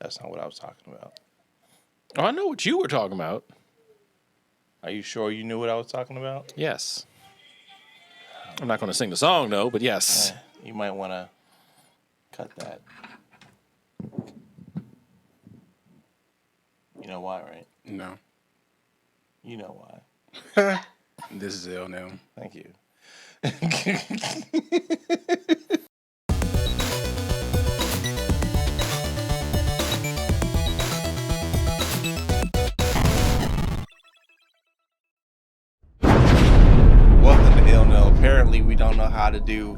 That's not what I was talking about. Oh, I know what you were talking about. Are you sure you knew what I was talking about? Yes. I'm not going to sing the song, though, but yes. You might want to cut that. You know why, right? No. You know why. This is ILNL. Thank you. Welcome to ILNL. Apparently, we don't know how to do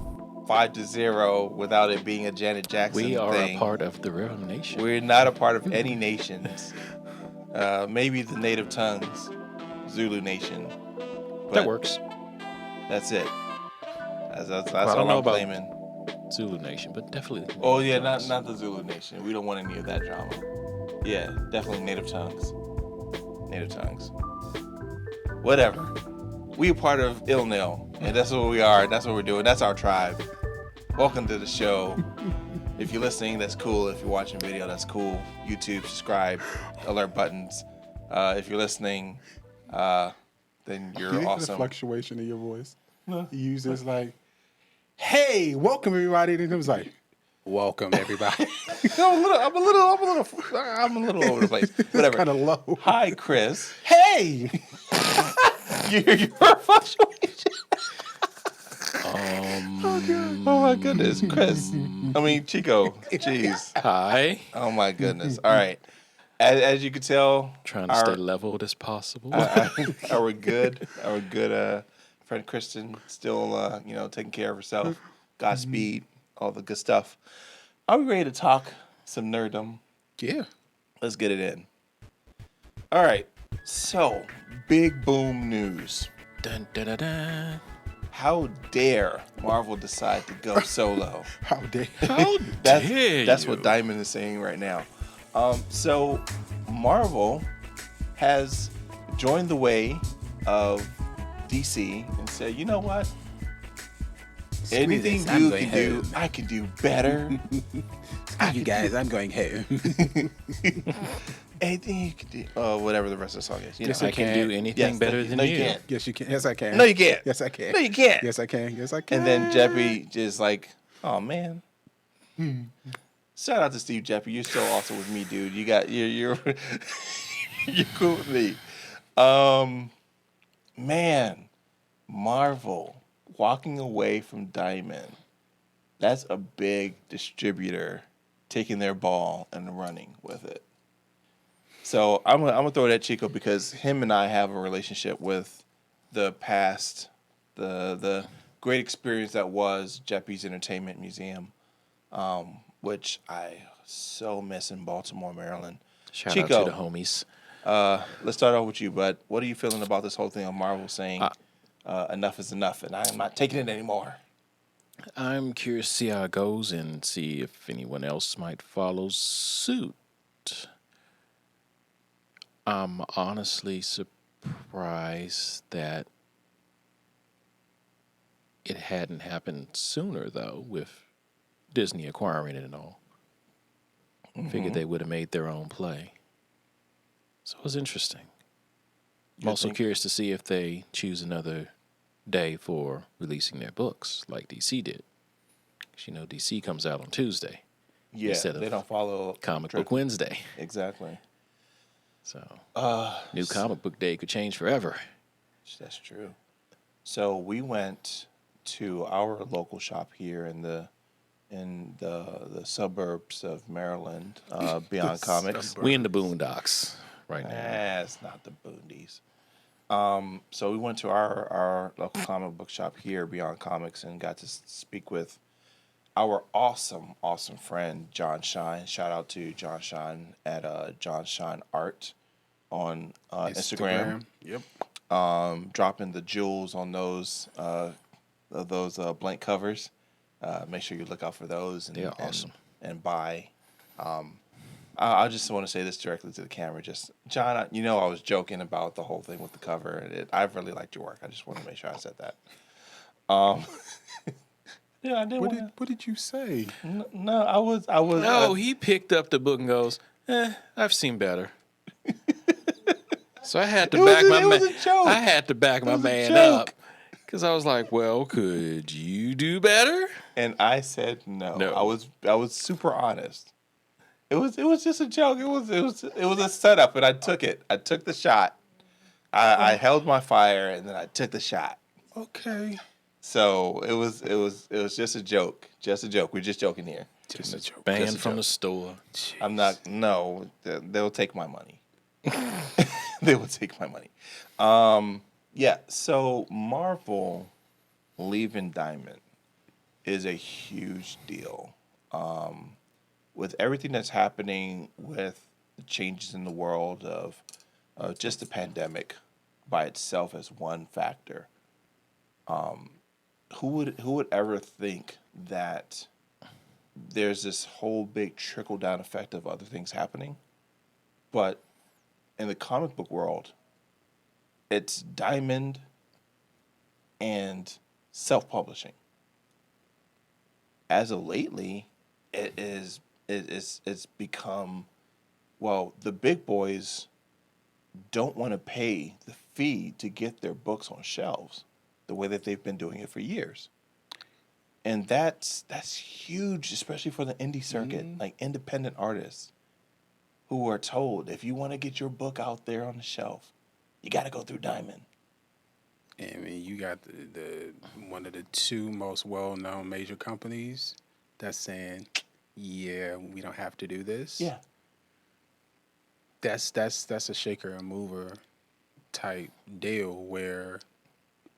5-0 without it being a Janet Jackson We are thing. a part of the real nation. We're not a part of any nations. Maybe the native tongues, Zulu Nation. That works. That's it. That's I don't all know I'm about claiming. Zulu Nation, but definitely. Oh yeah, tongues. not the Zulu Nation. We don't want any of that drama. Yeah, definitely native tongues. Native tongues. Whatever. We are part of ILNL, and that's what we are. That's what we're doing. That's our tribe. Welcome to the show. If you're listening, that's cool. If you're watching video, that's cool. YouTube, subscribe, alert buttons. If you're listening, then you're awesome. The fluctuation in your voice. No. You use this like, "Hey, welcome everybody," and it was like, "Welcome everybody." I'm a little over the place. Whatever. Kind of low. Hi, Chris. Hey. Your fluctuation. Oh my goodness, Chris. I mean, Chico. Jeez. Hi. Oh my goodness. All right. As you can tell, Trying to stay leveled as possible. our good friend Kristen still taking care of herself. Godspeed, all the good stuff. Are we ready to talk some nerddom? Yeah. Let's get it in. All right. So, big boom news. Dun, dun, dun, dun. How dare Marvel decide to go solo? How dare? How dare That's you? what Diamond is saying right now. So Marvel has joined the way of DC and said, you know what? Anything you can do, I can do better. You guys, I'm going home. Anything you can do. Whatever the rest of the song is. You Yes, know. I can do anything better than no, you. you can't. Yes, you can. Yes, I can. No, you can't. Yes, I can. No, you can't. Yes, I can. Yes, I can. And then Jeppy just like, oh man. Shout out to Steve Jeppy. You're still awesome with me, dude. You're you're cool with me. Man, Marvel walking away from Diamond. That's a big distributor taking their ball and running with it. So I'm gonna throw it at Chico because him and I have a relationship with the past, the great experience that was Jeppy's Entertainment Museum, which I so miss in Baltimore, Maryland. Shout Chico, out to the homies. Let's start off with you, bud. What are you feeling about this whole thing on Marvel saying enough is enough and I am not taking it anymore? I'm curious to see how it goes and see if anyone else might follow suit. I'm honestly surprised that it hadn't happened sooner, though, with Disney acquiring it and all. Figured they would have made their own play. So it was interesting. I'm also curious to see if they choose another day for releasing their books like DC did. 'Cause, DC comes out on Tuesday. Yeah, instead of they don't follow Comic Book Wednesday. Exactly. So, new comic book day could change forever. That's true. So we went to our local shop here in the suburbs of Maryland, Beyond Comics. We in the boondocks right now. It's not the boondies. So we went to our local comic book shop here, Beyond Comics, and got to speak with our awesome friend, John Shine. Shout out to John Shine at John Shine Art on Instagram. Yep. Dropping the jewels on those blank covers. Make sure you look out for those. And, they are awesome. And buy. I just want to say this directly to the camera. Just John, I was joking about the whole thing with the cover. I really liked your work. I just want to make sure I said that. Yeah, I did. What did you say? No, I was. No, he picked up the book and goes, I've seen better. So I had to It was back a- my it was man. a joke. I had to back my was a man joke. up because I was like, "Well, could you do better?" And I said no. No. I was super honest. It was just a joke. It was a setup, and I took it. I took the shot. I held my fire, and then I took the shot. Okay. So it was just a joke. Just a joke. We're just joking here. Just a joke. Banned Just a from joke. the store. I'm not. No, they'll take my money. They will take my money. Yeah. So Marvel leaving Diamond is a huge deal. With everything that's happening with the changes in the world of just the pandemic by itself as one factor, who would ever think that there's this whole big trickle down effect of other things happening? But in the comic book world, it's Diamond and self publishing. As of lately, it's become, well, the big boys don't want to pay the fee to get their books on shelves the way that they've been doing it for years. And that's huge, especially for the indie circuit, like independent artists who are told, if you want to get your book out there on the shelf, you got to go through Diamond. I mean, you got the one of the two most well-known major companies that's saying, "Yeah, we don't have to do this." Yeah. That's a shaker and mover type deal where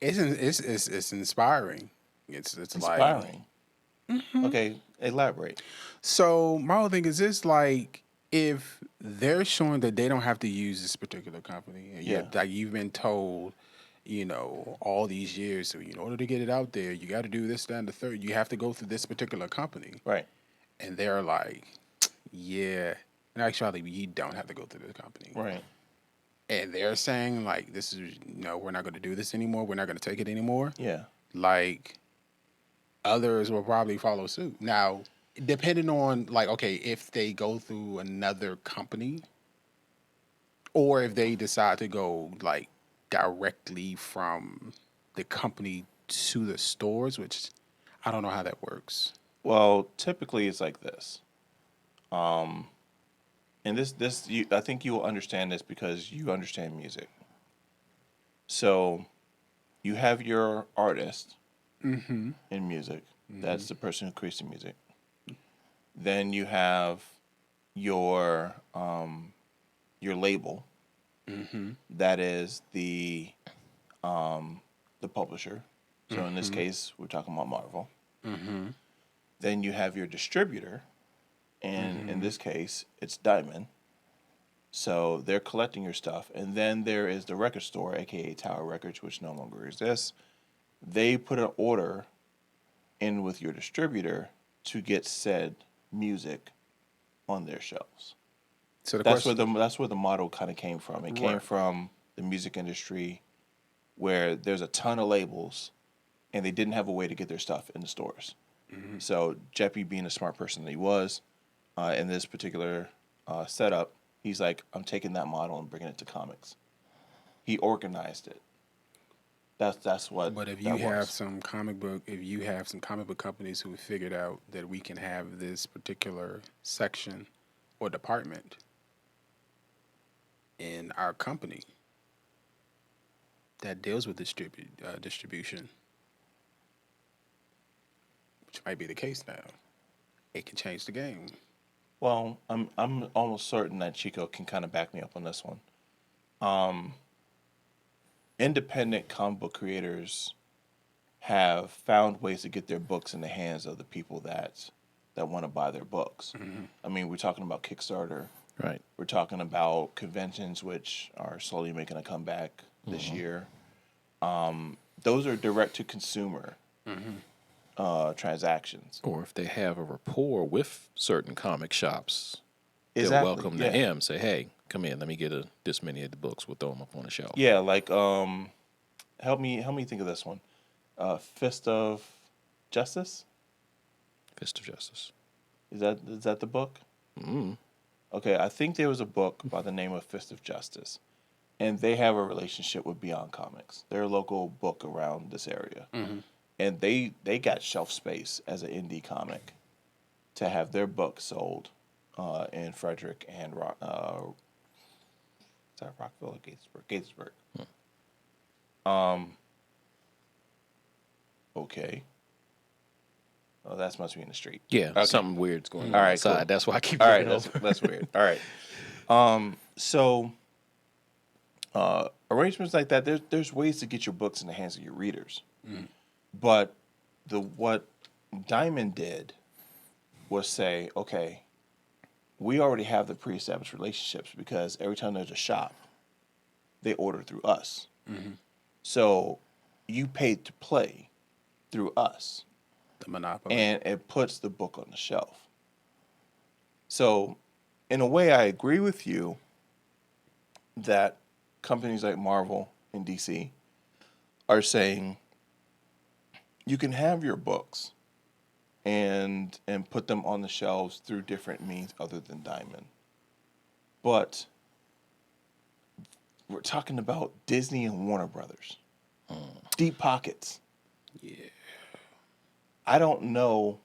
it's inspiring. It's Inspiring. Okay, elaborate. So my whole thing is this: like, if they're showing that they don't have to use this particular company, and yet like you've been told, all these years, so in order to get it out there, you got to do this, that, and the third. You have to go through this particular company, Right. and they're like, yeah. And actually, you don't have to go through this company, Right. and they're saying like, this is we're not going to do this anymore. We're not going to take it anymore. Yeah. Like, others will probably follow suit. Now, depending on like, okay, if they go through another company, or if they decide to go like directly from the company to the stores, which I don't know how that works. Well, typically it's like this. And I think you will understand this because you understand music. So, you have your artist in music. That's the person who creates the music. Then you have your label. That is the publisher. So in this case, we're talking about Marvel. Then you have your distributor, and in this case, it's Diamond. So they're collecting your stuff, and then there is the record store, aka Tower Records, which no longer exists. They put an order in with your distributor to get said music on their shelves. So That's where the model kind of came from. It came Right. from the music industry, where there's a ton of labels, and they didn't have a way to get their stuff in the stores. So Jeppy, being a smart person that he was, in this particular setup, he's like, I'm taking that model and bringing it to comics. He organized it. That's what. But if that you have was. some comic book companies who figured out that we can have this particular section or department in our company that deals with distribution, which might be the case now, it can change the game. Well, I'm almost certain that Chico can kind of back me up on this one. Independent comic book creators have found ways to get their books in the hands of the people that want to buy their books. I mean, we're talking about Kickstarter. Right. We're talking about conventions, which are slowly making a comeback this year. Those are direct to consumer transactions. Or if they have a rapport with certain comic shops, they'll Exactly, welcome yeah. him. Say, hey, come in, let me get this many of the books. We'll throw them up on the shelf. Yeah, like help me think of this one. Fist of Justice. Fist of Justice. Is that the book? Mm. Okay, I think there was a book by the name of Fist of Justice, and they have a relationship with Beyond Comics. They're a local book around this area, and they got shelf space as an indie comic to have their book sold in Frederick and Rockville or Gaithersburg. Okay. Oh, that must be in the street. Yeah, Okay. something weird's going on All right, outside. cool. That's why I keep All looking right, over. that's weird. All right. So arrangements like that, there's ways to get your books in the hands of your readers. But what Diamond did was say, okay, we already have the pre-established relationships because every time there's a shop, they order through us. So you paid to play through us. The monopoly. And it puts the book on the shelf. So, in a way, I agree with you that companies like Marvel and DC are saying you can have your books and put them on the shelves through different means other than Diamond. But we're talking about Disney and Warner Brothers. Deep pockets. Yeah. I don't know.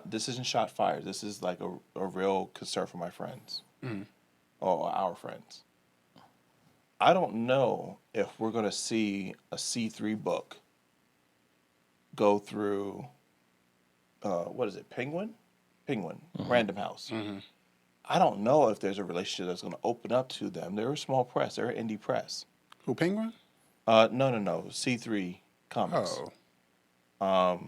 This isn't shot fired. This is like a real concern for my friends or our friends. I don't know if we're going to see a C3 book go through, what is it, Penguin, Random House. I don't know if there's a relationship that's going to open up to them. They're a small press. They're an indie press. Who, Penguin? No. C3 Comics. Oh.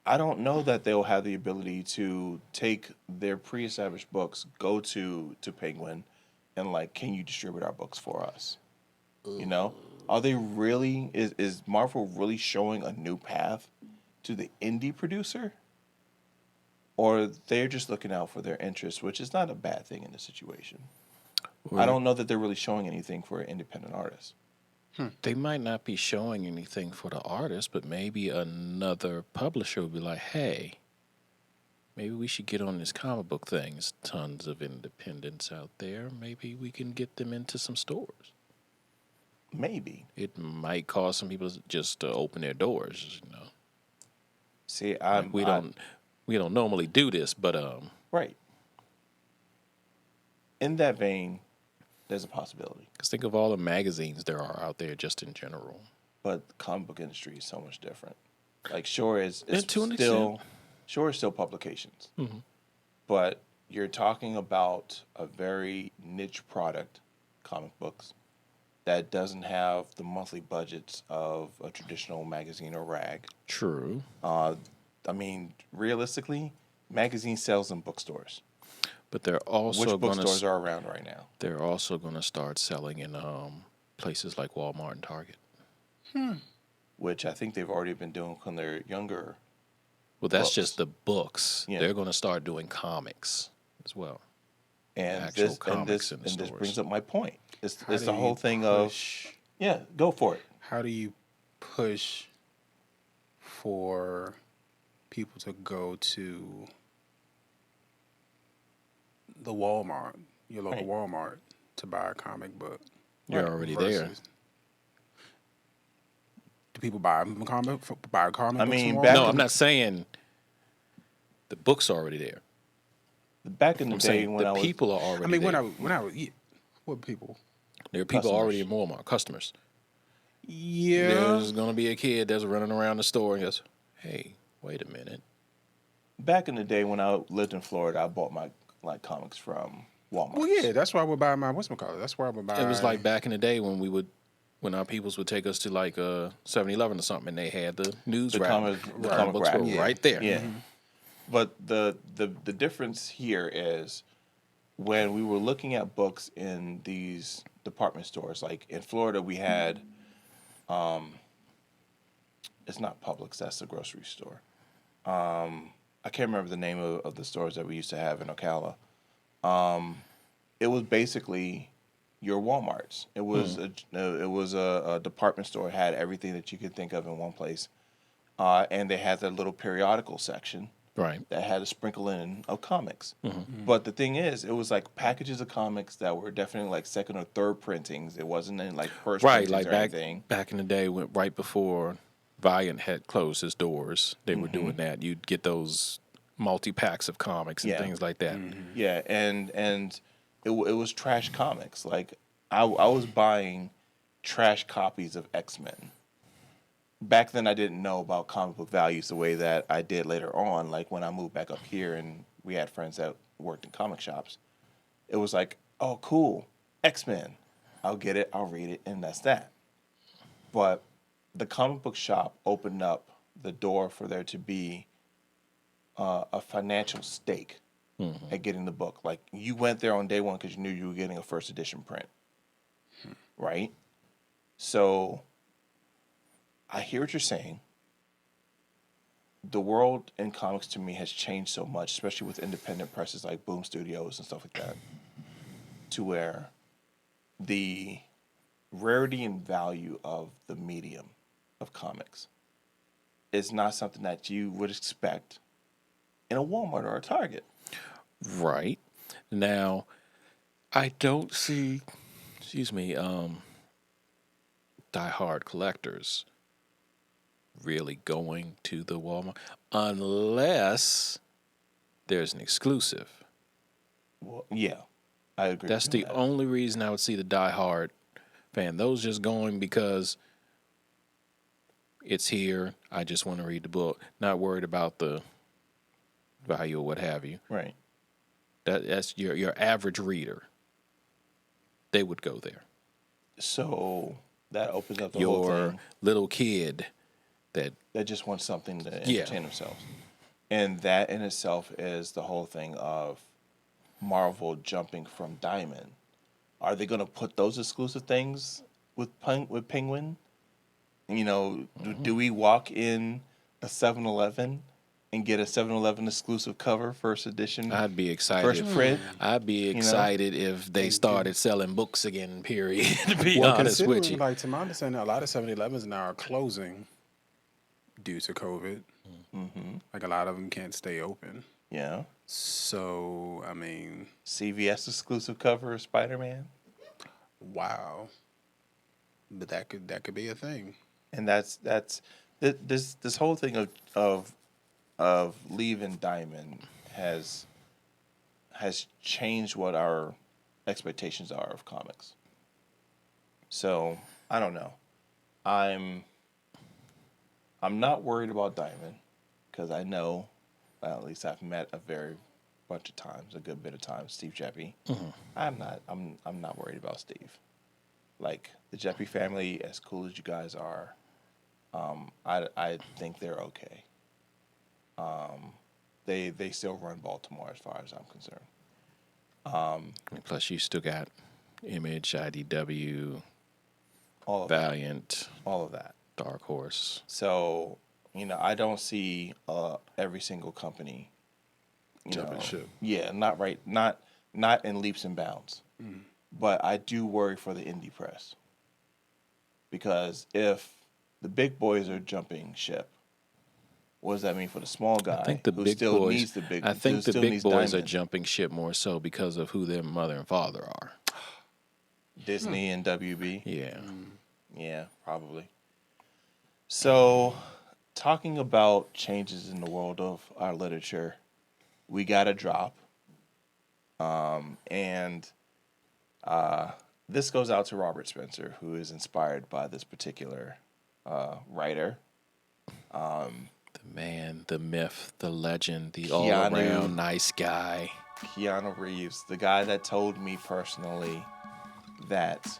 I don't know that they'll have the ability to take their pre-established books, go to Penguin, and like, can you distribute our books for us? You know, are they really? Is Marvel really showing a new path to the indie producer, or they're just looking out for their interests, which is not a bad thing in this situation? I don't know that they're really showing anything for independent artists. They might not be showing anything for the artist, but maybe another publisher will be like, hey, maybe we should get on this comic book thing. There's tons of independents out there. Maybe we can get them into some stores. Maybe. It might cause some people just to open their doors, you know. See, We don't normally do this, but right. In that vein, there's a possibility. because think of all the magazines there are out there just in general. But the comic book industry is so much different. Like, sure is to an still publications, but you're talking about a very niche product, comic books, that doesn't have the monthly budgets of a traditional magazine or rag. True. I mean, realistically, magazine sales in bookstores. But they're also Which going bookstores to are around right now? they're also going to start selling in places like Walmart and Target. Which I think they've already been doing when they're younger. Well, that's Books. just the books. Yeah. They're going to start doing comics as well. And Actual this comics in the this stores. brings up my point. It's How the do whole you thing push- of, yeah, go for it. How do you push for people to go to the Walmart, your local Right. Walmart, to buy a comic book? You're already there. versus- Do people buy a comic I books mean, from back Walmart? No, in- I'm not saying the book's already there. Back in the I'm day saying when the I was, people are already I mean, there. when I was, yeah, what people? There are people already in Customers. Walmart, customers. Yeah. There's going to be a kid that's running around the store and goes, hey, wait a minute. back in the day when I lived in Florida, I bought my comics from Walmart. Well, yeah, that's why I would buy my whatchamacallit. That's where I would buy. It was like back in the day when our peoples would take us to like 7-Eleven or something, and they had the news The rack. comic- the comic comic books rack, were yeah. right there. Yeah. But the difference here is when we were looking at books in these department stores, like in Florida, we had, it's not Publix, that's the grocery store. I can't remember the name of the stores that we used to have in Ocala. It was basically your Walmarts. It was a department store. It had everything that you could think of in one place, and they had their little periodical section Right. that had a sprinkle in of comics. But the thing is, it was like packages of comics that were definitely like second or third printings. It wasn't in like first Right. printings Like or back anything. back in the day, when right before Valiant had closed its doors, they were doing that. You'd get those multi packs of comics and Yeah. things like that. Yeah, and it was trash comics. Like I was buying trash copies of X-Men. Back then I didn't know about comic book values the way that I did later on, like when I moved back up here and we had friends that worked in comic shops. It was like, "Oh, cool. X-Men. I'll get it, I'll read it, and that's that." But the comic book shop opened up the door for there to be a financial stake at getting the book. Like you went there on day one because you knew you were getting a first edition print, right? So I hear what you're saying. The world in comics to me has changed so much, especially with independent presses like Boom Studios and stuff like that, to where the rarity and value of the medium of comics is not something that you would expect in a Walmart or a Target. Right. Now, I don't see, excuse me, diehard collectors really going to the Walmart unless there's an exclusive. Well, yeah, I agree. That's with you the on that. only reason I would see the diehard fan. Those just going because it's here. I just want to read the book. Not worried about the value or what have you. Right. That's your average reader. They would go there. So that opens up the whole Your thing. little kid that That just want something to Yeah. entertain themselves. And that in itself is the whole thing of Marvel jumping from Diamond. Are they going to put those exclusive things with Penguin? You know, do we walk in a 7-Eleven and get a 7-Eleven exclusive cover, first edition, I'd be excited. first print? I'd be know? excited if they started selling books again. Period. To be Well, honest with considering, you, like, to my understanding, a lot of 7-Elevens now are closing due to COVID. Like, a lot of them can't stay open. Yeah. So, I mean, CVS exclusive cover of Spider-Man. wow. But that could be a thing. And that's this whole thing of leaving Diamond has changed what our expectations are of comics. So I don't know. I'm not worried about Diamond because I know, well, at least I've met a good bit of times, Steve Jeppy. I'm not worried about Steve. Like the Jeppy family, as cool as you guys are, I think they're okay. They still run Baltimore as far as I'm concerned. and plus you still got Image, IDW, All of Valiant, all of that. Dark Horse. So I don't see every single company Jumping ship. Yeah, not right, not in leaps and bounds. But I do worry for the indie press because if the big boys are jumping ship, what does that mean for the small guy I think the who big still boys. needs the big? I think who the still big needs boys are Diamond? jumping ship more so because of who their mother and father are. Disney and WB. Yeah. Yeah, probably. So, talking about changes in the world of our literature, we got a drop. And this goes out to Robert Spencer, who is inspired by this particular writer. The man, the myth, the legend, the Keanu. all-around nice guy. Keanu Reeves, the guy that told me personally that,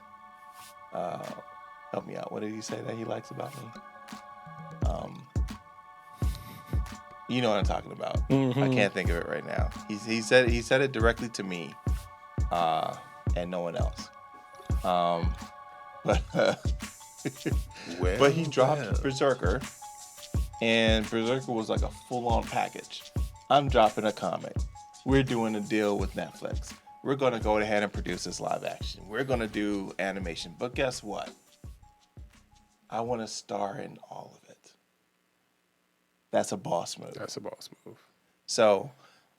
help me out, what did he say that he likes about me? You know what I'm talking about. I can't think of it right now. He said it directly to me, and no one else. But he dropped Berserker, and Berserker was like a full-on package. I'm dropping a comic. We're doing a deal with Netflix. We're going to go ahead and produce this live action. We're going to do animation. But guess what? I want to star in all of it. That's a boss move. That's a boss move. So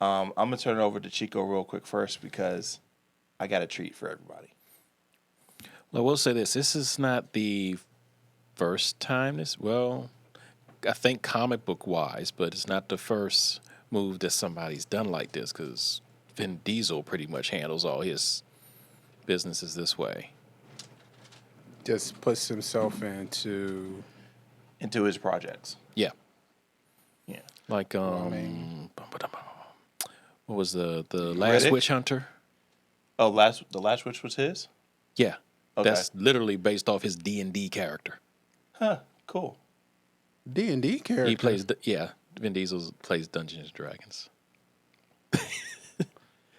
I'm gonna turn it over to Chico real quick first because I got a treat for everybody. Well, we'll say this. This is not the first time I think comic book wise, but it's not the first move that somebody's done like this because Vin Diesel pretty much handles all his businesses this way. Just puts himself into His projects. Yeah. Yeah. Like, I mean- what was the read Last it? Witch Hunter? Oh, the last Witch was his? Yeah. Okay. That's literally based off his D&D character. Huh. Cool. D&D character. He plays, Vin Diesel plays Dungeons and Dragons.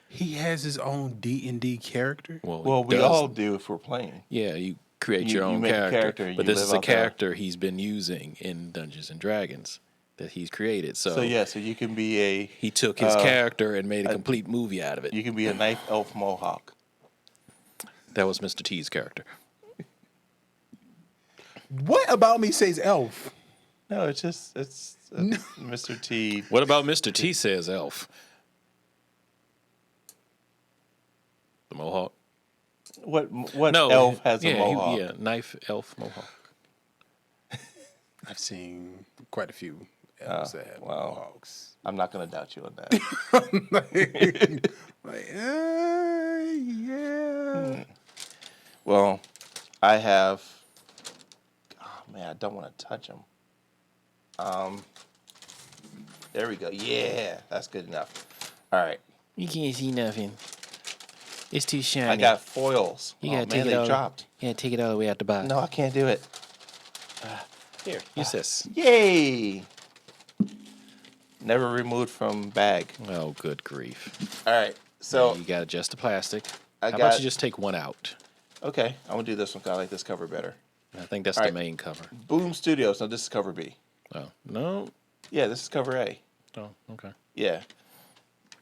He has his own D&D character. Well, he we does. all do if we're playing. Yeah, you create You- your you own make a character. character and But you this live is a out there. character he's been using in Dungeons and Dragons that he's created. So, So you can be he took his character and made a complete movie out of it. you can be a knife elf mohawk. That was Mr. T's character. What about me says elf? No, it's Mr. T. What about Mr. T says elf? The mohawk? What No. elf has a mohawk? Knife elf mohawk. I've seen quite a few elves that have wow. mohawks. I'm not gonna doubt you on that. Yeah. Well, I have. Oh man, I don't want to touch them. There we go. Yeah, that's good enough. All right, You can't see nothing. It's too shiny. I got foils. You Oh gotta man, take it they all. dropped. You gotta take it all the way out the box. No, I can't do it. Here, use this. Yay! Never removed from bag. Oh, good grief. All right, so You gotta adjust the plastic. I How about got- you just take one out? okay, I'm gonna do this one. 'Cause I like this cover better. I think that's All the right. main cover. Boom Studios. No, this is cover B. Oh, no. Yeah, this is cover A. Oh, okay. Yeah.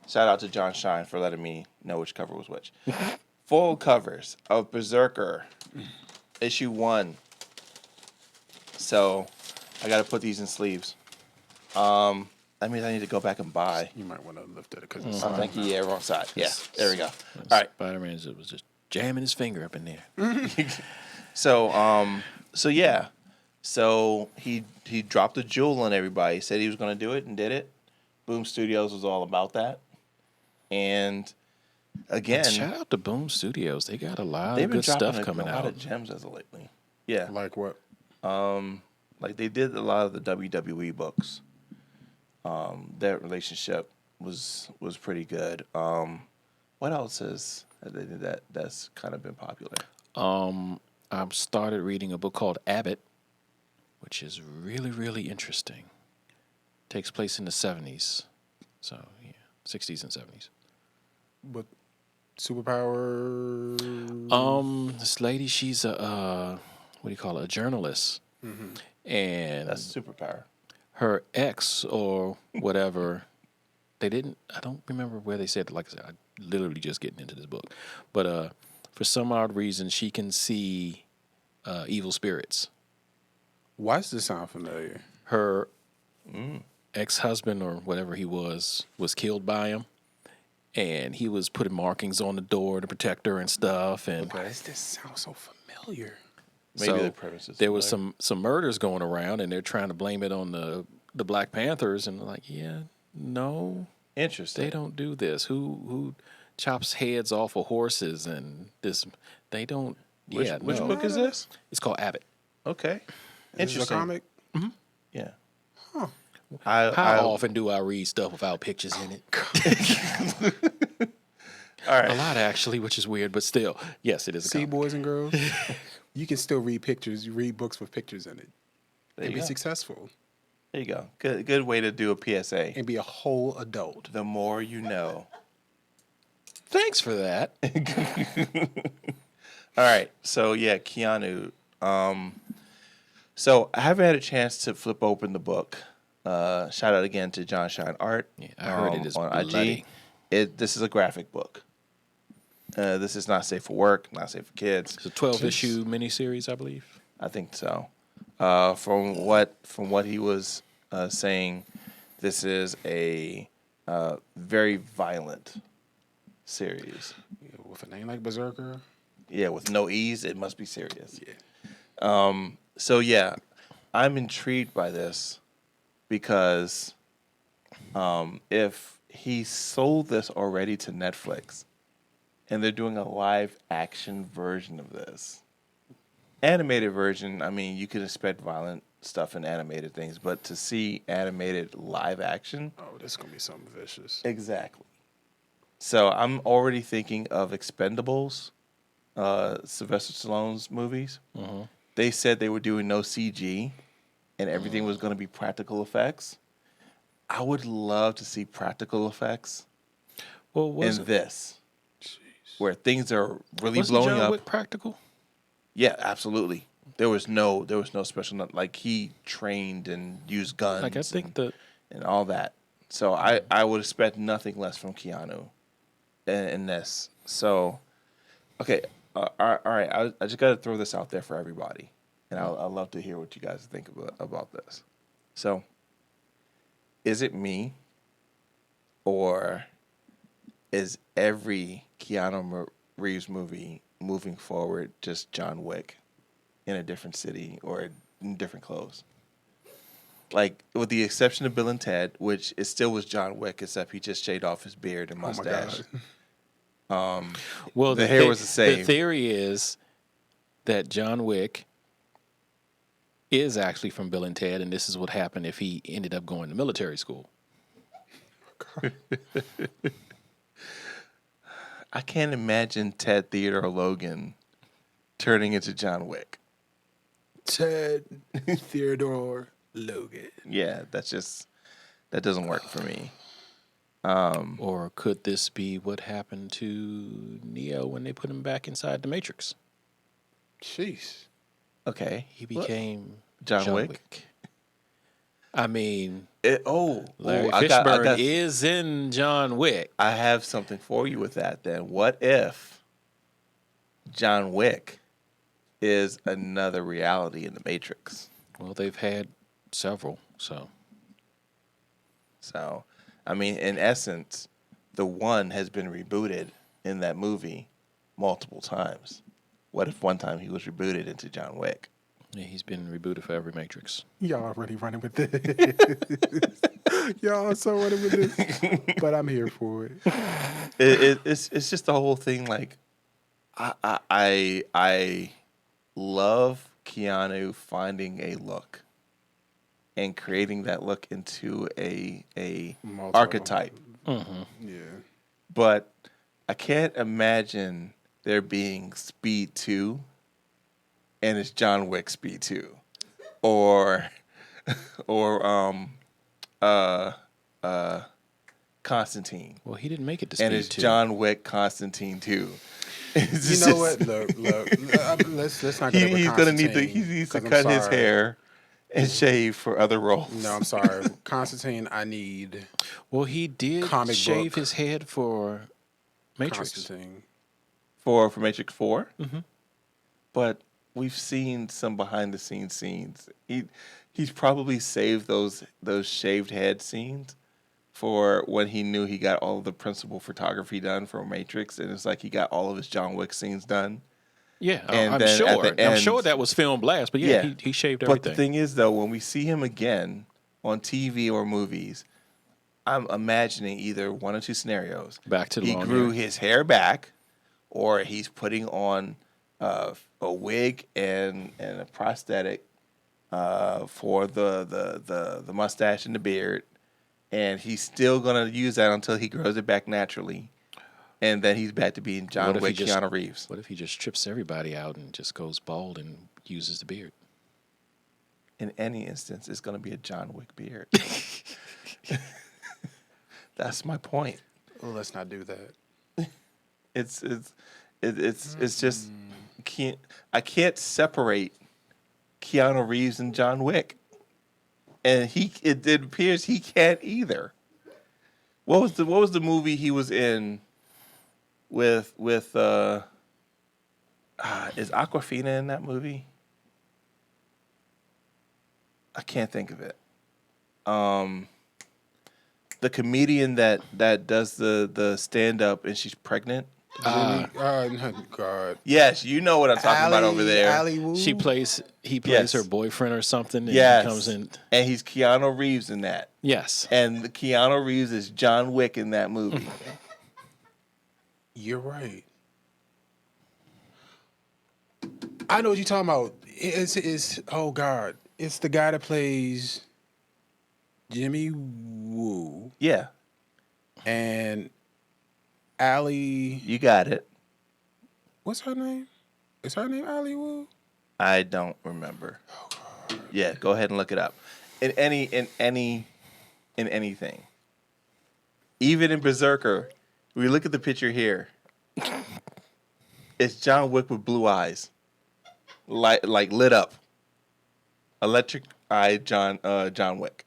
Shout out to John Shine for letting me know which cover was which. Full covers of BRZRKR, issue 1. So, I got to put these in sleeves. That means I need to go back and buy. You might want to lift it because Oh, thank you. Yeah, wrong side. Yeah, there we go. All right. Spider-Man was just jamming his finger up in there. So yeah. So he dropped a jewel on everybody. He said he was going to do it and did it. Boom Studios was all about that. And again, Shout out to Boom Studios. They got a lot they've of been good dropping stuff coming a lot out. of gems as of lately. Yeah. like what? Like they did a lot of the WWE books. That relationship was pretty good. What else is they did that's kind of been popular? I've started reading a book called Abbott, which is really, really interesting. Takes place in the 70s. So, yeah, 60s and 70s. What superpower? This lady, she's a, what do you call it, a journalist. And That's a superpower. her ex or whatever, I don't remember where they said it. Like I said, I literally just getting into this book. But for some odd reason, she can see evil spirits. Why does this sound familiar? Her ex-husband or whatever he was killed by him. And he was putting markings on the door to protect her and stuff. And Why does this sound so familiar? Maybe so the premise is there was similar. some murders going around, and they're trying to blame it on the Black Panthers, and they're like, yeah, no, Interesting. they don't do this. Who chops heads off of horses and this? They don't. Which no. book is this? It's called Abbott. Okay. Is this a comic? Yeah. Huh. How often do I read stuff without pictures in it? All right. A lot, actually, which is weird, but still, yes, it is a See, comic. boys and girls, you can still read pictures. You read books with pictures in it There and you be go. successful There you go. Good way to do a PSA. and be a whole adult. The more you know. Thanks for that. All right. So yeah, Keanu. So I haven't had a chance to flip open the book. Shout out again to John Shine Art. Yeah, I heard it is on bloody. IG. This is a graphic book. This is not safe for work, not safe for kids. It's a 12-issue miniseries, I believe. I think so. From what he was saying, this is a very violent series. Yeah, with a name like BRZRKR. Yeah, with no ease, it must be serious. Yeah. So yeah, I'm intrigued by this because if he sold this already to Netflix and they're doing a live action version of this, animated version, I mean, you can expect violent stuff in animated things, but to see animated live action, Oh, this is gonna be something vicious. exactly. So I'm already thinking of Expendables, Sylvester Stallone's movies. They said they were doing no CG and everything was going to be practical effects. I would love to see practical effects Well, in wasn't this, where things are really wasn't blowing John up. Wick practical? Yeah, absolutely. There was no special like he trained and used guns Like I think the and all that. So I would expect nothing less from Keanu in this. So okay, all right. I just got to throw this out there for everybody, and I'd love to hear what you guys think about this. So, is it me, or is every Keanu Reeves movie moving forward just John Wick in a different city or in different clothes? Like, with the exception of Bill and Ted, which it still was John Wick, except he just shaved off his beard and Oh my mustache. god. well The hair was the same. The theory is that John Wick is actually from Bill and Ted, and this is what happened if he ended up going to military school. I can't imagine Ted Theodore Logan turning into John Wick. Ted Theodore Logan. Yeah, that doesn't work for me. Or could this be what happened to Neo when they put him back inside the Matrix? Jeez. Okay, He became John Wick? I mean, Larry I Fishburne is in John Wick. I have something for you with that. Then, what if John Wick is another reality in the Matrix? Well, they've had several, so. So, I mean, in essence, the one has been rebooted in that movie multiple times. What if one time he was rebooted into John Wick? Yeah, he's been rebooted for every Matrix. Y'all already running with this. Y'all are so running with this. But I'm here for it. It's just the whole thing. Like, I love Keanu finding a look and creating that look into a Multiple. archetype. Yeah. But I can't imagine there being Speed 2 and it's John Wick Speed 2 or Constantine Well, he didn't make it to and Speed it's 2. John Wick Constantine 2. You know what? Look. Let's not get over He's gonna need Constantine. he needs to 'Cause I'm cut his sorry. hair and shave for other roles. No, I'm sorry. Constantine, I need Well, he did Comic shave book. his head for Matrix. Constantine. for Matrix 4. Mhm. But we've seen some behind the scenes scenes. He's probably saved those shaved head scenes for when he knew he got all of the principal photography done for Matrix, and it's like he got all of his John Wick scenes done. Yeah, And I'm then sure. at the I'm end- sure that was film blast, but yeah, he shaved everything. But the thing is, though, when we see him again on TV or movies, I'm imagining either one or two scenarios. Back to the he long grew hair. his hair back, or he's putting on a wig and a prosthetic for the mustache and the beard, and he's still gonna use that until he grows it back naturally, and then he's back to being What John if he Wick, just- Keanu Reeves. What if he just trips everybody out and just goes bald and uses the beard? In any instance, it's gonna be a John Wick beard. That's my point. Oh, let's not do that. It's just I can't separate Keanu Reeves and John Wick, and it appears he can't either. What was the movie he was in with is Aquafina in that movie? I can't think of it. The comedian that does the stand up and she's pregnant. Jimmy, God. Yes, you know what I'm talking about over there. Ali Wu. He plays Yes. her boyfriend or something, and Yes. he comes in. And he's Keanu Reeves in that. Yes. And the Keanu Reeves is John Wick in that movie. You're right. I know what you're talking about. It's oh God. It's the guy that plays Jimmy Woo Yeah, and Ali. you got it. What's her name? Is her name Ali Wu? I don't remember. Yeah, go ahead and look it up. In anything. Even in Berserker, we look at the picture here. It's John Wick with blue eyes. Like lit up. Electric eye John Wick.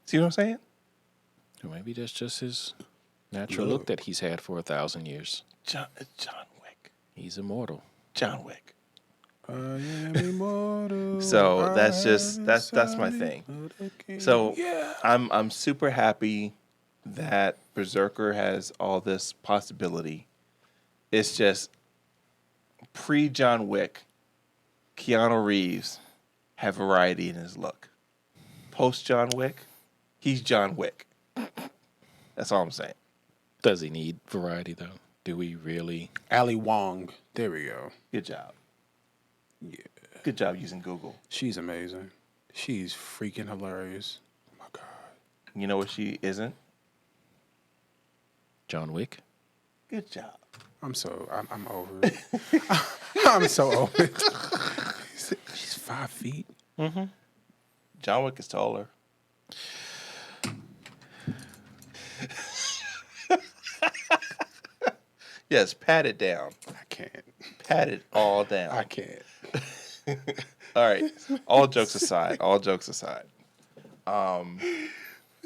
See what I'm saying? Or maybe that's just his natural look that he's had for 1,000 years. John Wick. He's immortal. John Wick. I am immortal. So that's my thing. So yeah. I'm super happy that Berserker has all this possibility. It's just pre John Wick, Keanu Reeves had variety in his look. Post John Wick, he's John Wick. That's all I'm saying. Does he need variety, though? Do we really? Ali Wong. There we go. Good job. Yeah. Good job using Google. She's amazing. She's freaking hilarious. Oh my God. You know what she isn't? John Wick? Good job. I'm over it. I'm so over it. She's 5 feet. Mm-hmm. John Wick is taller. Yes, pat it down. I can't. Pat it all down. I can't. All right. All jokes aside.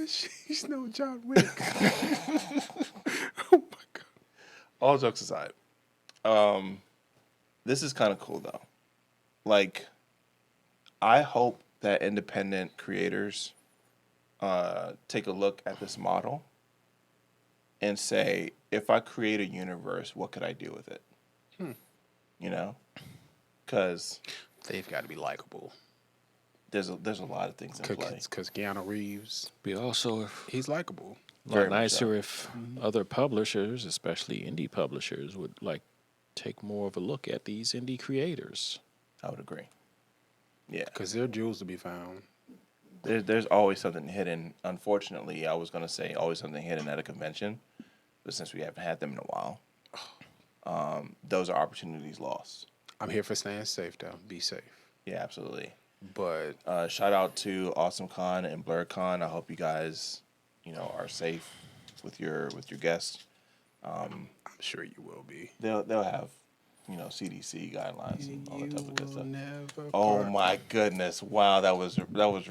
She's no John Wick. Oh my God. All jokes aside. This is kind of cool though. Like, I hope that independent creators take a look at this model and say, if I create a universe, what could I do with it? You know? Because They've got to be likable. there's a lot of things in play. Because Keanu Reeves, Be also he's likable. a lot Very much nicer so. if other publishers, especially indie publishers, would take more of a look at these indie creators. I would agree. Yeah. Because there are jewels to be found. There's always something hidden. Unfortunately, I was going to say always something hidden at a convention, but since we haven't had them in a while, those are opportunities lost. I'm here for staying safe, though. Be safe. Yeah, absolutely. But Shout out to Awesome Con and BRZRKR. I hope you guys, are safe with your guests. I'm sure you will be. They'll have, CDC guidelines and all that type of good stuff. Never Oh part. my goodness! Wow, that was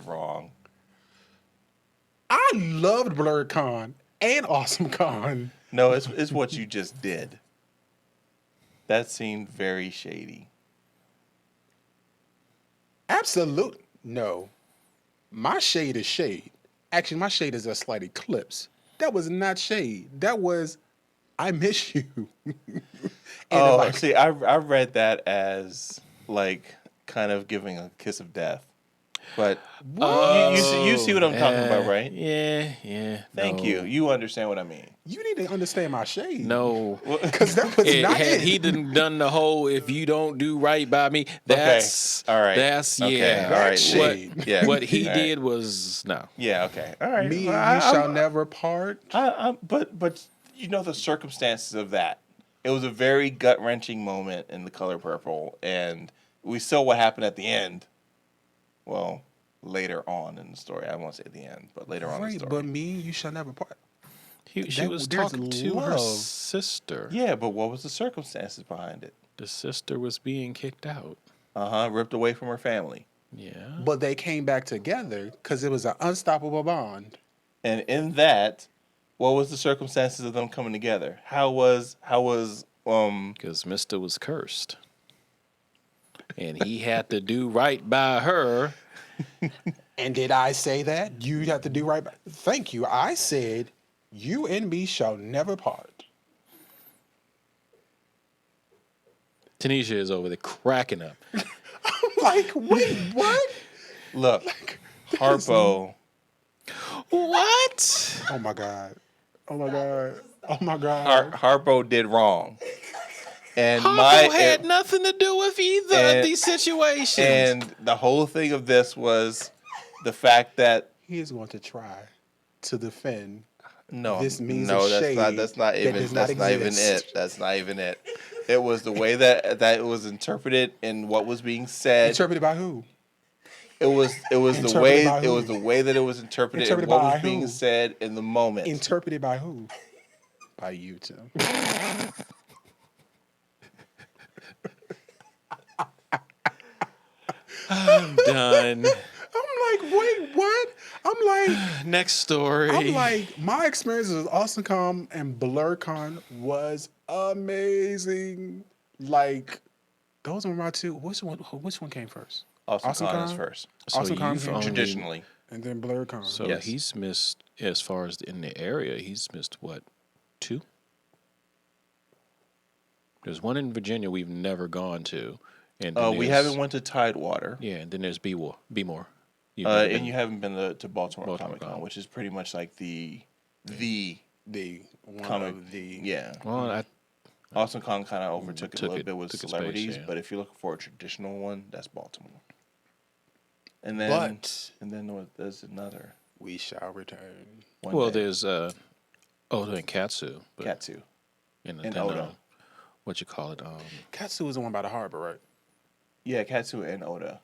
wrong. I loved BRZRKR and Awesome Con. No, it's what you just did. That seemed very shady. Absolute. No. My shade is shade. Actually, my shade is a slight eclipse. That was not shade. That was, I miss you. And See, I read that as kind of giving a kiss of death, but you see what I'm talking about, right? Yeah. Thank you. You understand what I mean. you need to understand my shade. No. Because that was not Had it. he done the whole "if you don't do right by me," that's All right. That's Okay. yeah. All right. shade. Yeah. What he All right. did was no. Yeah. Okay. All right. Me Well, and you I'm- shall never part. But you know the circumstances of that. It was a very gut wrenching moment in The Color Purple, and we saw what happened at the end. Well, later on in the story, I won't say at the end, but later on in the Right, story. but me and you shall never part. She was there's talking to her love. sister. Yeah, but what was the circumstances behind it? The sister was being kicked out. Ripped away from her family. Yeah. But they came back together because it was an unstoppable bond. And in that, what was the circumstances of them coming together? How was Because Mister was cursed, and he had to do right by her. And did I say that? You have to do right back. Thank you. I said, you and me shall never part. Tanisha is over there cracking up. I'm like, wait, what? Look, Harpo. What? Oh my God. Oh my God. Oh my God. Harpo did wrong. And Harpo had nothing to do with either of these situations. And the whole thing of this was the fact that He is going to try to defend no, this means no, of shade that's not even does not even exist. it. That's not even it. It was the way that it was interpreted and what was being said. Interpreted by who? It was the Interpreted way by it who? was the way that it was interpreted and Interpreted what by was being who? said in the moment. Interpreted by who? By you, Tim. I'm done. I'm like, wait, what? I'm like, Next story. I'm like, my experience with AwesomeCon and BLRCon was amazing. Like, those were my two. Which one came first? AwesomeCon is first. So AwesomeCon you've came only- Traditionally. and then BLRCon. So Yes. he's missed, as far as in the area, he's missed what, 2? There's one in Virginia we've never gone to, and then We there's- haven't went to Tidewater. Yeah, and then there's Bmore. And you haven't been to Baltimore Baltimore Comic Con, Con. which is pretty much like the one comic. of the Yeah. Well, AwesomeCon kind of overtook it a Took little it- bit with took its celebrities, space, yeah. but if you're looking for a traditional one, that's Baltimore. And then, But there's another we shall return. one. well, day. there's Oda and Katsu, but Katsu. and and then, Oda. what you call it? Katsu was the one by the harbor, right? Yeah, Katsu and Oda.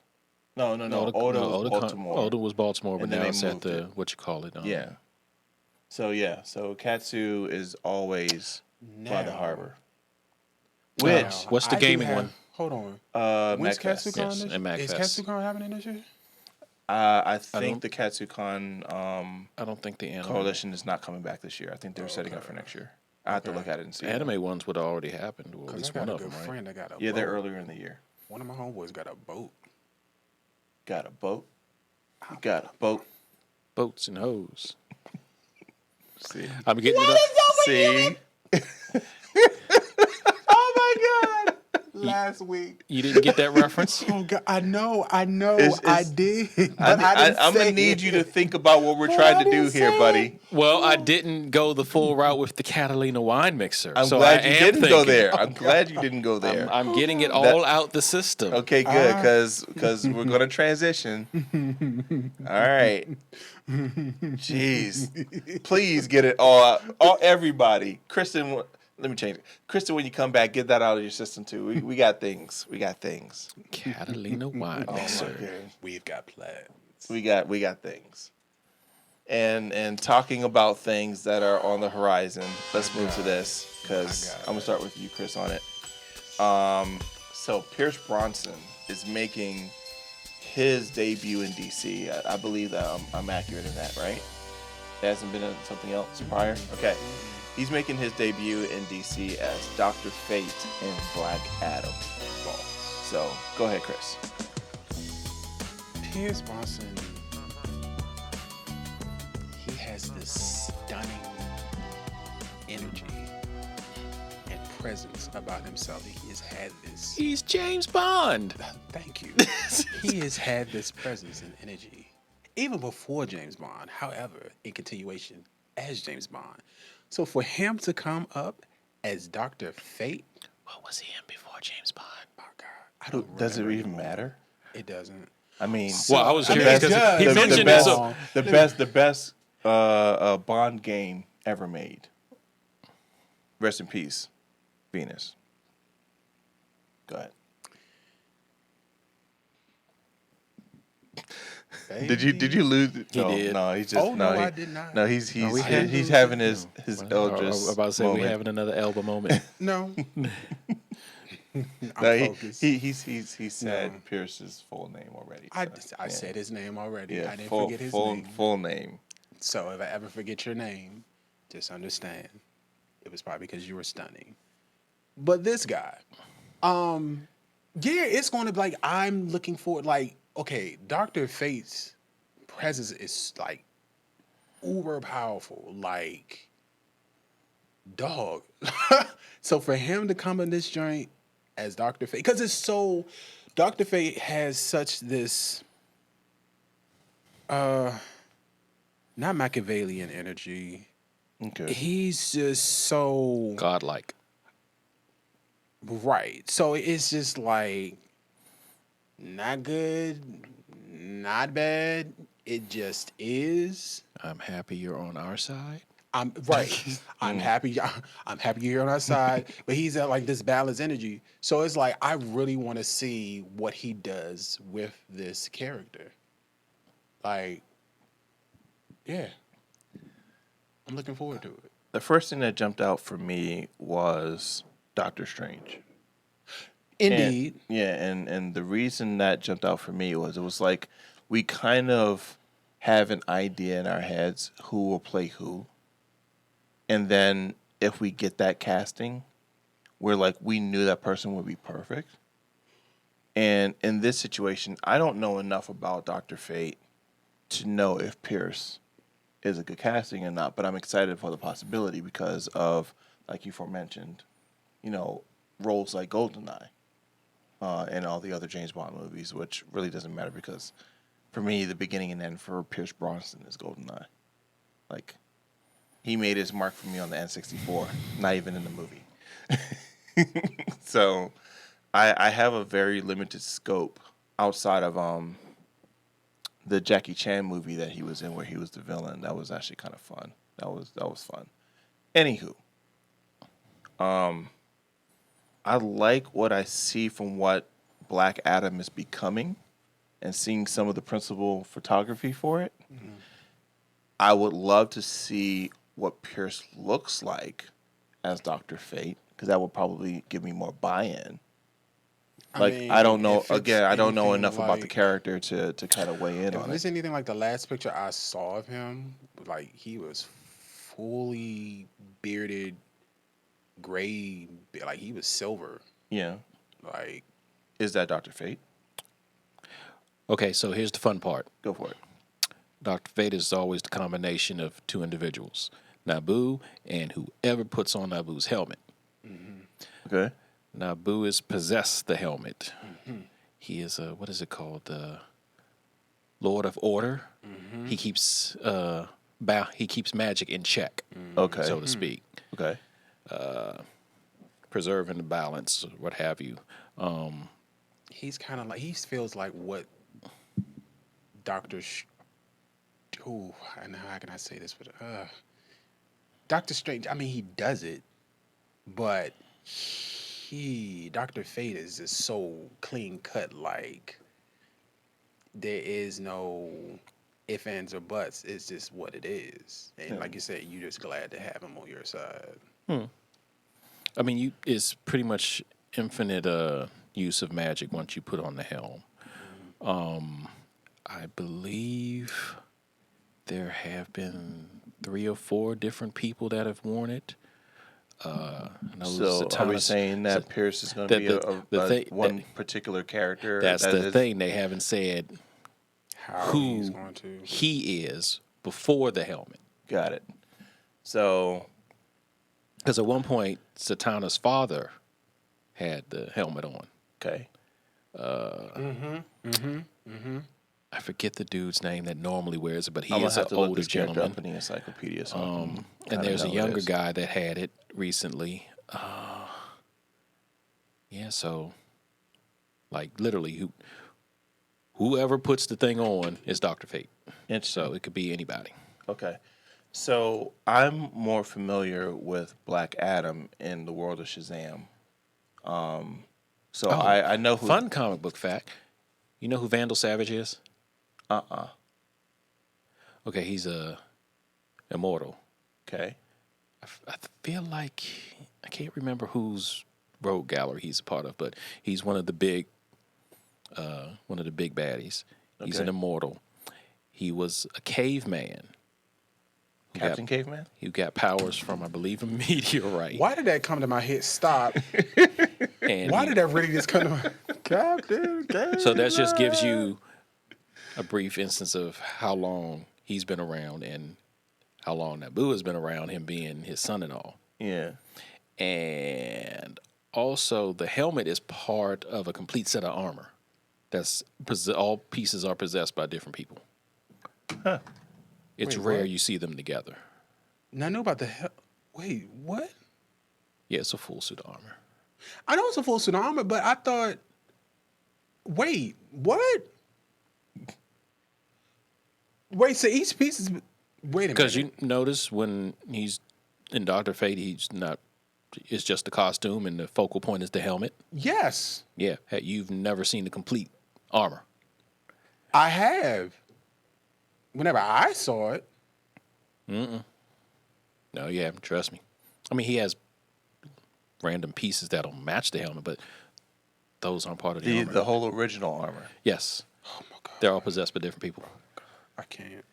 No. Oda was Con- Baltimore. Oda was Baltimore, but And then now they it's at moved the it. what you call it? Yeah. So Katsu is always by the Now- harbor. Now, Which What's the I do gaming have- one? Hold on. When's MacFest. KatsuCon Yes, this and year? Is MacFest. KatsuCon happening this year? I don't- think the KatsuCon I don't think the anime coalition is not coming back this year. I think they're setting up for next year. I have to look at it and see. anime ones would have already happened. Or at Because I least got one a of good them, right? friend that got a Yeah, boat. they're earlier in the year. One of my homeboys got a boat. Got a boat. You got a boat. Boats and hoes. See. I'm getting it up. See. Oh my God! Last week. You didn't get that reference? Oh God! I know, I It's- did. But I'm gonna need you to think about what we're trying to do here, buddy. Well, I didn't go the full route with the Catalina wine mixer. I'm so glad I you am didn't go thinking. there. I'm glad you didn't go there. I'm getting it all out the system. Okay, good, because we're gonna transition. All right. Jeez, please get it all out. Everybody, Kristen. Let me change it. Kristen, when you come back, get that out of your system too. We got things. We got things. Catalina wine Oh my mixer. God. We've got plans. We got things. And talking about things that are on the horizon. Let's move to this because I'm gonna start with you, Chris, on it. So Pierce Bronson is making his debut in DC. I believe that I'm accurate in that, right? It hasn't been something else prior. Okay, he's making his debut in DC as Dr. Fate in Black Adam. So go ahead, Chris. Pierce Bronson, he has this stunning energy and presence about himself. He has had this. He's James Bond. Thank you. He has had this presence and energy even before James Bond. However, in continuation as James Bond. So for him to come up as Dr. Fate, What was he in before James Bond? oh God, I don't. Does it remember even anymore. matter? It doesn't. I mean, Well, I was I mean, curious it because does. he The mentioned best- this. the best Bond game ever made. Rest in peace, Venus. Go ahead. Did you lose? It? He No, did. no, he's just Oh, no, I did not. No, he's we had- he's having his I was Eldris about to say moment. we're having another Elba moment. No. I'm No, focused. he said Pierce's full name already. I yeah. said his name already. Yeah, I didn't full, forget his full, name. full name. So if I ever forget your name, just understand it was probably because you were stunning. But this guy, yeah, it's going to be like I'm looking forward. Like, okay, Dr. Fate's presence is like uber powerful. Like, dog. So for him to come in this joint as Dr. Fate, because it's so, Dr. Fate has such this, not Machiavellian energy. Okay. He's just so Godlike. right. So it's just like not good, not bad. It just is. I'm happy you're on our side. I'm right. I'm happy. I'm happy you're on our side. But he's at like this balanced energy. So it's like I really want to see what he does with this character. Like, yeah, I'm looking forward to it. The first thing that jumped out for me was Doctor Strange. Indeed. And the reason that jumped out for me was it was like we kind of have an idea in our heads who will play who. And then if we get that casting, we're like, we knew that person would be perfect. And in this situation, I don't know enough about Dr. Fate to know if Pierce is a good casting or not, but I'm excited for the possibility because of, like you forementioned, roles like GoldenEye and all the other James Bond movies, which really doesn't matter because for me, the beginning and end for Pierce Brosnan is GoldenEye. Like, he made his mark for me on the N64, not even in the movie. So I have a very limited scope outside of the Jackie Chan movie that he was in where he was the villain. That was actually kind of fun. That was fun. Anywho, I like what I see from what Black Adam is becoming and seeing some of the principal photography for it. Mm-hmm. I would love to see what Pierce looks like as Dr. Fate, because that would probably give me more buy-in. I don't know. Again, I don't know enough about the character to kind of weigh in on it. If it's anything like the last picture I saw of him, like he was fully bearded, gray, like he was silver. Yeah. Like, is that Dr. Fate? Okay, so here's the fun part. Go for it. Dr. Fate is always the combination of two individuals, Naboo and whoever puts on Naboo's helmet. Mm-hmm. Okay. Naboo is possessed the helmet. Mm-hmm. He is what is it called? Lord of Order. Mm-hmm. He keeps he keeps magic in check, okay, so to speak. Okay. Preserving the balance, what have you. He's kind of like, he feels like what and how can I say this? But Doctor Strange, I mean, he does it, but Dr. Fate is just so clean cut. Like, there is no ifs, ands, or buts. It's just what it is. And like you said, you're just glad to have him on your side. I mean, it's pretty much infinite use of magic once you put on the helm. I believe there have been 3 or 4 different people that have worn it. So are we saying that Pierce is going to be one particular character? That's the thing. They haven't said how who he's going to. He is before the helmet. Got it. So, because at one point, Satana's father had the helmet on. Okay. I forget the dude's name that normally wears it, but he is an older gentleman. Up in the encyclopedia. And there's a younger guy that had it recently. So like literally, whoever puts the thing on is Dr. Fate. So it could be anybody. Okay. So I'm more familiar with Black Adam in the world of Shazam. I know who. Fun comic book fact. You know who Vandal Savage is? Okay, he's immortal. Okay. I feel like I can't remember whose rogue gallery he's a part of, but he's one of the big baddies. He's an immortal. He was a caveman. Captain Caveman? He got powers from, I believe, a meteorite. Why did that come to my head? Stop. Why did that really just come to my Captain Caveman? So that just gives you a brief instance of how long he's been around and how long Naboo has been around, him being his son-in-law. Yeah. And also, the helmet is part of a complete set of armor. All pieces are possessed by different people. Huh. It's Wait, rare what? you see them together. Now I know about the Wait, what? Yeah, it's a full suit of armor. I know it's a full suit of armor, but I thought. Wait, what? Wait, so each piece is. Wait a Because minute. you notice when he's in Dr. Fate, it's just the costume and the focal point is the helmet. Yes, Yeah, you've never seen the complete armor. I have. Whenever I saw it, No, you haven't. Trust me. I mean, he has random pieces that'll match the helmet, but those aren't part of the armor. The whole original armor. Yes, oh my god, they're all possessed by different people. I can't.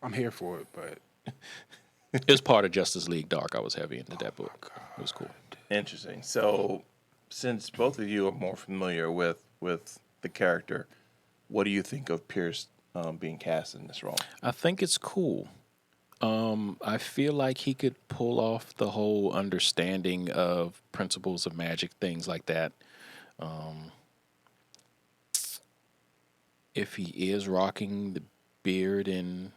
I'm here for it, but It was part of Justice League Dark. I was heavy into that book. It was cool. Interesting. So, since both of you are more familiar with the character, what do you think of Pierce being cast in this role? I think it's cool. I feel like he could pull off the whole understanding of principles of magic, things like that. If he is rocking the beard and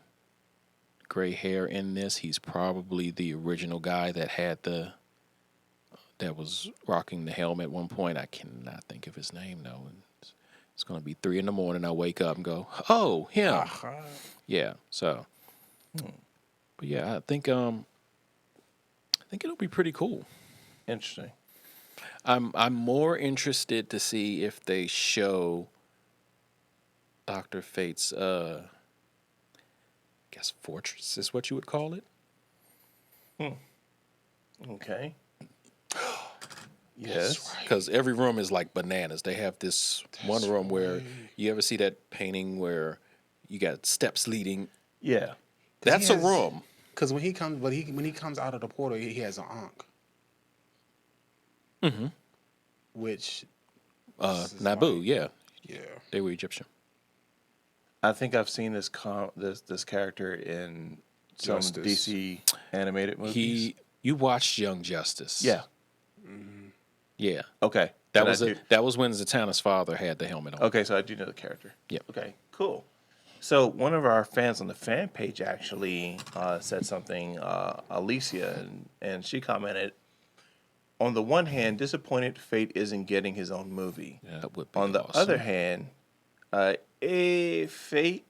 gray hair in this, he's probably the original guy that was rocking the helmet at one point. I cannot think of his name though. It's going to be 3 a.m. I wake up and go, "Oh, him." Yeah. So, but yeah, I think it'll be pretty cool. Interesting. I'm more interested to see if they show Dr. Fate's I guess fortress is what you would call it. Okay. Yes. Because every room is like bananas. They have this one room where you ever see that painting where you got steps leading. Yeah. That's a room. Because when he comes out of the portal, he has an ankh. Mm-hmm. Which Naboo, yeah, yeah. they were Egyptian. I think I've seen this character in some Justice. DC animated movies. You watched Young Justice. Yeah. Yeah. Okay. That So that was when Zatanna's father had the helmet on. Okay, so I do know the character. Yep. Okay, cool. So one of our fans on the fan page actually said something, Alicia, and she commented, on the one hand, disappointed Fate isn't getting his own movie. Yeah, that would be On the awesome. other hand, Fate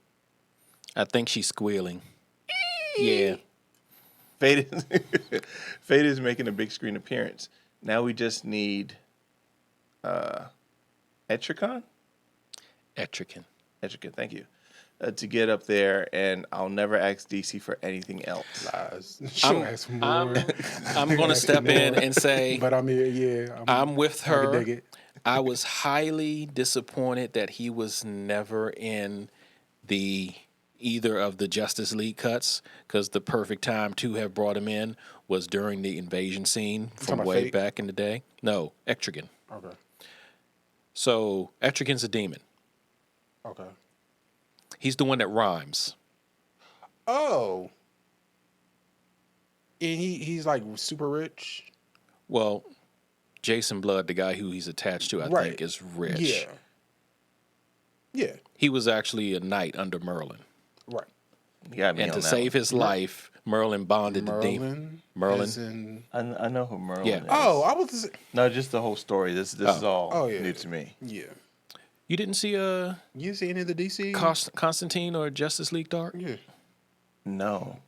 I think she's squealing. Yeah. Fate is Fate is making a big screen appearance. Now we just need Etrigan, thank you, to get up there, and I'll never ask DC for anything else. Lies. She'll ask for more. I'm going to step in and say, But I mean, yeah. I'm with I can her. dig it. I was highly disappointed that he was never in either of the Justice League cuts, because the perfect time to have brought him in was during the invasion scene from talking about way Fate? back in the day. No, Etrigan. Okay. So Etrigan's a demon. Okay. He's the one that rhymes. Oh. And he's like super rich. Well, Jason Blood, the guy who he's attached to, I Right. think, is rich. Yeah. Yeah. He was actually a knight under Merlin. Right. You got me And on to that save his life, Merlin bonded the demon. Merlin. as in- one. I know who Merlin Yeah. is. Oh, I was. No, just the whole story. This is all Oh, yeah. new to me. Yeah. You didn't see You see any of the DC? Constantine or Justice League Dark? Yeah. No,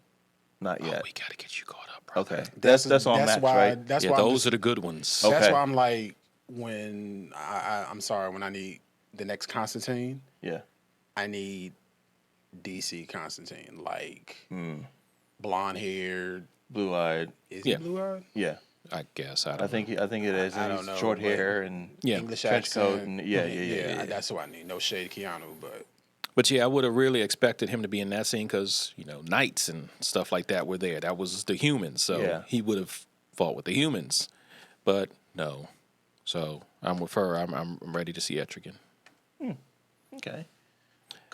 not Oh, yet. we got to get you caught up, brother. Okay, that's on Max, why. right? That's Yeah, why. those are the good ones. Okay. That's why I'm like, when I'm sorry, when I need the next Constantine, Yeah. I need DC Constantine, like blonde haired. Blue eyed. Is Yeah. he blue eyed? Yeah. I guess. I I don't think it is. I And don't he's know, short but- hair and Yeah. English trench accent. coat and yeah. That's what I need. No shade, Keanu, but But yeah, I would have really expected him to be in that scene because, knights and stuff like that were there. That was the humans. So Yeah. he would have fought with the humans. But no. So I'm with her. I'm ready to see Etrigan. Okay.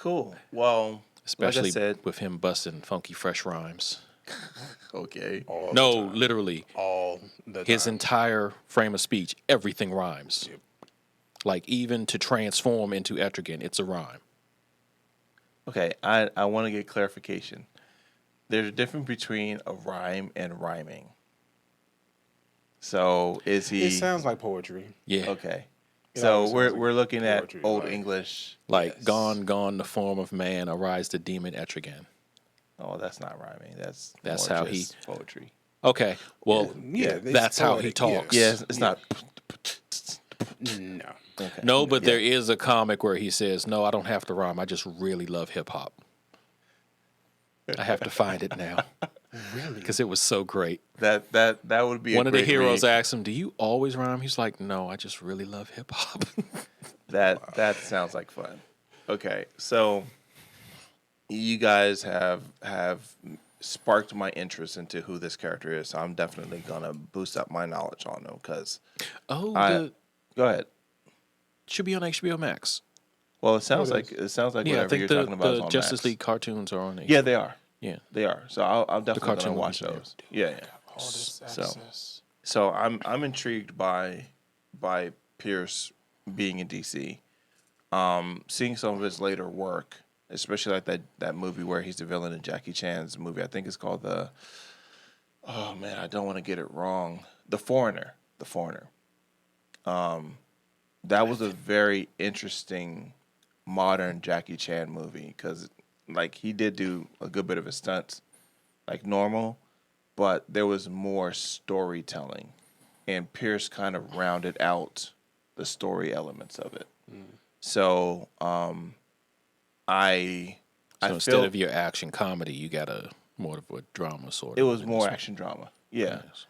Cool. Well, Especially like I said, with him busting funky fresh rhymes. okay. All No, the time. literally. All the His time. entire frame of speech, everything rhymes. Yep. Like even to transform into Etrigan, it's a rhyme. Okay, I want to get clarification. There's a difference between a rhyme and rhyming. So is he It sounds like poetry. Yeah. okay? It So always sounds we're like looking at poetry, Old like- English. Like Yes. gone the form of man, arise the demon Etrigan. Oh, that's not rhyming. That's That's more how just poetry. Okay, well, Yeah, it's that's how he poetic, yeah. talks. Yes, it's not. No. Okay. No, but Yeah. there is a comic where he says, "No, I don't have to rhyme. I just really love hip hop." I have to find it now Really? because it was so great. That would be One a of the great heroes read. asked him, "Do you always rhyme?" He's like, "No, I just really love hip hop." That sounds like fun. Okay, so you guys have sparked my interest into who this character is. So I'm definitely gonna boost up my knowledge on him because Oh, go ahead. should be on HBO Max. Well, it sounds it like is. Yeah, Yeah, I whatever think you're the, talking about is the on Justice Max. League cartoons are on. Yeah, they are. Yeah. They are. So I'm definitely cartoon gonna watch movies, those. Yeah, yeah. All this So- access. So I'm intrigued by Pierce being in DC. Seeing some of his later work, especially like that movie where he's the villain in Jackie Chan's movie. I think it's called oh man, I don't want to get it wrong. The Foreigner. The Foreigner. That was a very interesting modern Jackie Chan movie because like he did do a good bit of his stunts like normal, but there was more storytelling, and Pierce kind of rounded out the story elements of it. So I So I instead feel of your action comedy, you got a more of a drama sort it of. was in more this one. action drama. Yeah. Yes.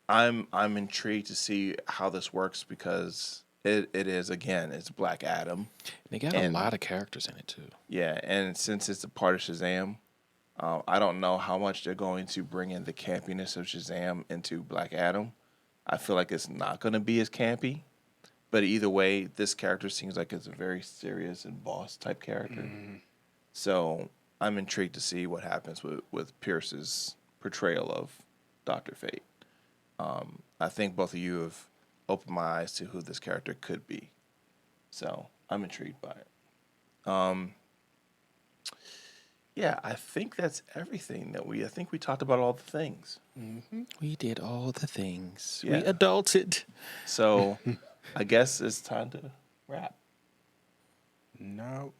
I'm intrigued to see how this works because it is again it's Black Adam. They got And- a lot of characters in it too. Yeah, and since it's a part of Shazam, I don't know how much they're going to bring in the campiness of Shazam into Black Adam. I feel like it's not going to be as campy, but either way, this character seems like it's a very serious and boss type character. So I'm intrigued to see what happens with Pierce's portrayal of Dr. Fate. I think both of you have opened my eyes to who this character could be. So I'm intrigued by it. Yeah, I think that's everything I think we talked about all the things. We did all the things. Yeah. We adulted. So I guess it's time to wrap. No.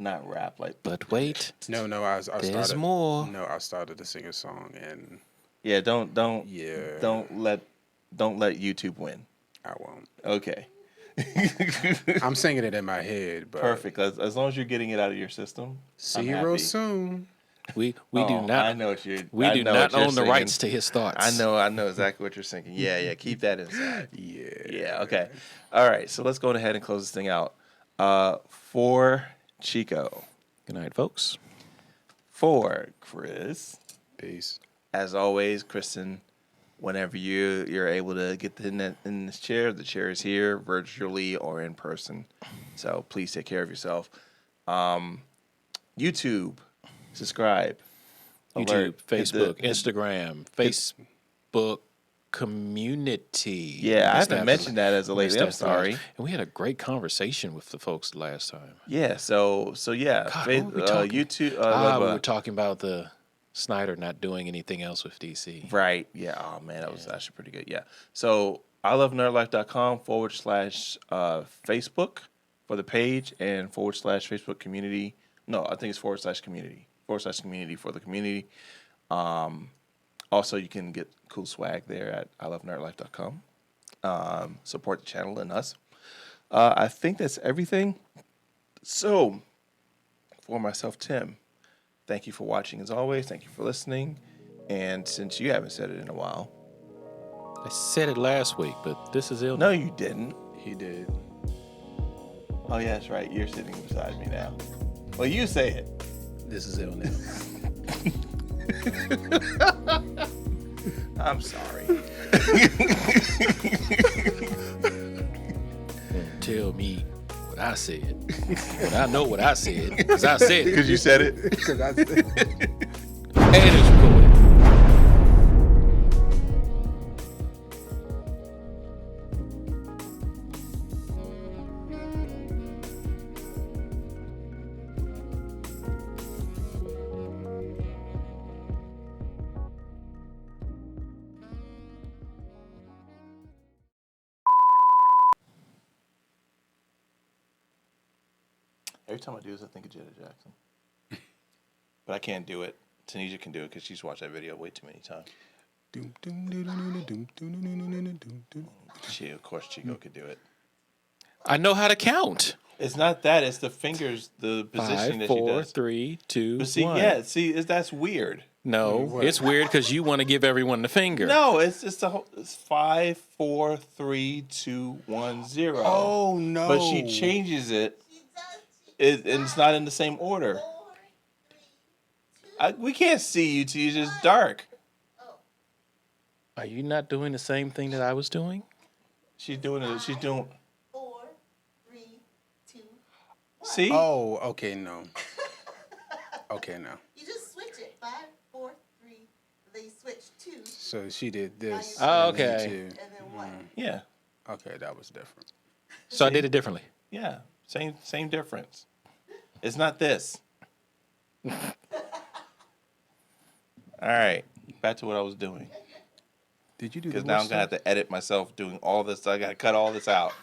Not rap like But wait, No, I there's started. more. No, I started to sing a song, and yeah, don't yeah, don't let YouTube win. I won't. Okay. I'm singing it in my head, but Perfect. As long as you're getting it out of your system. see I'm you real happy. soon. We do Oh, not. I know what you're. We I do know not what you're own the singing. rights to his thoughts. I know exactly what you're thinking. Yeah, keep that inside. Yeah. Yeah, okay. All right, so let's go ahead and close this thing out. For Chico, Good night, folks. for Chris, Peace. as always, Kristen, whenever you're able to get in this chair, the chair is here, virtually or in person. So please take care of yourself. YouTube, subscribe. YouTube, alert, hit Facebook, the- Instagram, Facebook community. Yeah, I Missed haven't that mentioned that as a missed lady. I'm that sorry. And we had a great conversation with the folks last time. Yeah, so yeah, God, what were we talking? YouTube. We were talking about the Snyder not doing anything else with DC. Right. Yeah. Oh man, that was actually pretty good. Yeah. So ilovenerdlife.com/Facebook for the page and /Facebook community. No, I think it's /community /community for the community. Also, you can get cool swag there at ilovenerdlife.com. Support the channel and us. I think that's everything. So, for myself, Tim, thank you for watching as always. Thank you for listening. And since you haven't said it in a while, I said it last week, but this is ill. no, you didn't. He did. Oh, yeah, that's right. You're sitting beside me now. Well, you say it. This is ill now. I'm sorry. Tell me what what I said. But I know what I said because I said it. Because you said it. Because I said, And it's recorded. Every time I do this, I think of Janet Jackson. But I can't do it. Tanisha can do it because she's watched that video way too many times. Of course, Chico could do it. I know how to count. It's not that. It's the fingers, the positioning 5, that 4, she does. 3, 2, But see, 1. that's weird. No, it's weird because you want to give everyone the finger. No, it's just it's 5, 4, 3, 2, 1, 0. oh no! But she changes it, and it's not in the same order. We can't see you till you're just dark. Are you not doing the same thing that I was doing? She's doing it. She's doing. 4, 3, 2. See? Oh, okay, no. Okay, no. You just switch it. 5, 4, 3. Then you switch 2, So she did this. Oh, and then okay. 2. and then 1. Yeah. Okay, that was different. So I did it differently. Yeah. Same difference. It's not this. All right. Back to what I was doing. Did you do the Because now I'm going to have to edit myself doing all this. I got to cut all this out.